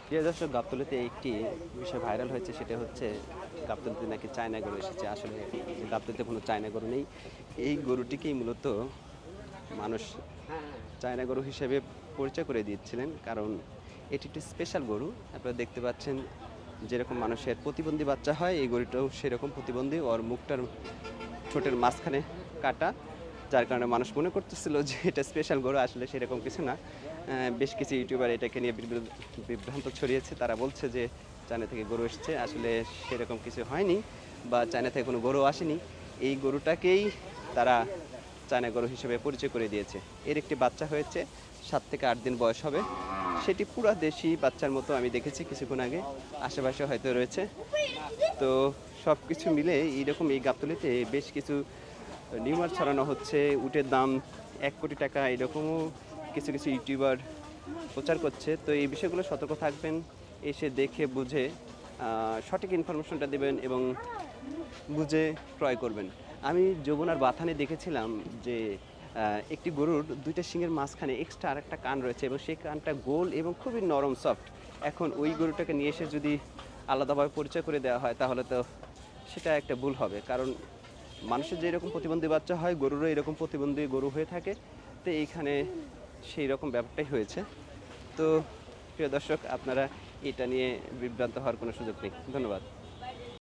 প্রিয় দর্শক, গাবতলীতে একটি বিষয় ভাইরাল হয়েছে, সেটা হচ্ছে গাবতলীতে নাকি চায়না গরু এসেছে। আসলে গাবতলীতে কোনো চায়না গরু নেই। এই গরুটিকেই মূলত মানুষ চায়না গরু হিসেবে পরিচয় করে দিচ্ছিলেন, কারণ এটি একটি স্পেশাল গরু। আপনারা দেখতে পাচ্ছেন, যেরকম মানুষের প্রতিবন্ধী বাচ্চা হয়, এই গরুটাও সেরকম প্রতিবন্ধী। ওর মুখটার ঠোঁটের মাঝখানে কাটা, যার কারণে মানুষ মনে করতেছিল যে এটা স্পেশাল গরু। আসলে সেরকম কিছু না। বেশ কিছু ইউটিউবার এটাকে নিয়ে বিভ্রান্ত ছড়িয়েছে। তারা বলছে যে চায়না থেকে গরু এসেছে, আসলে সেরকম কিছু হয়নি, বা চায়না থেকে কোনো গরু আসেনি। এই গরুটাকেই তারা চায়না গরু হিসেবে পরিচয় করে দিয়েছে। এর একটি বাচ্চা হয়েছে, 7 থেকে 8 দিন বয়স হবে। সেটি পুরা দেশি বাচ্চার মতো আমি দেখেছি কিছুক্ষণ আগে, আশেপাশে হয়তো রয়েছে। তো সব কিছু মিলে এইরকম এই গাবতলীতে বেশ কিছু নিউমার ছড়ানো হচ্ছে। উটের দাম 1 কোটি টাকা, এরকমও কিছু কিছু ইউটিউবার প্রচার করছে। তো এই বিষয়গুলো সতর্ক থাকবেন, এসে দেখে বুঝে সঠিক ইনফরমেশনটা দেবেন এবং বুঝে ক্রয় করবেন। আমি যমুনার বাথানে দেখেছিলাম যে একটি গরুর 2টা শিংয়ের মাঝখানে এক্সট্রা আরেকটা কান রয়েছে, এবং সেই কানটা গোল এবং খুবই নরম সফট। এখন ওই গরুটাকে নিয়ে এসে যদি আলাদাভাবে পরিচয় করে দেওয়া হয়, তাহলে তো সেটা একটা ভুল হবে। কারণ মানুষের যে এরকম প্রতিবন্ধী বাচ্চা হয়, গরুরও এরকম প্রতিবন্ধী গরু হয়ে থাকে। তো এইখানে সেই রকম ব্যাপারটাই হয়েছে। তো প্রিয় দর্শক, আপনারা এটা নিয়ে বিভ্রান্ত হওয়ার কোনো সুযোগ নেই। ধন্যবাদ।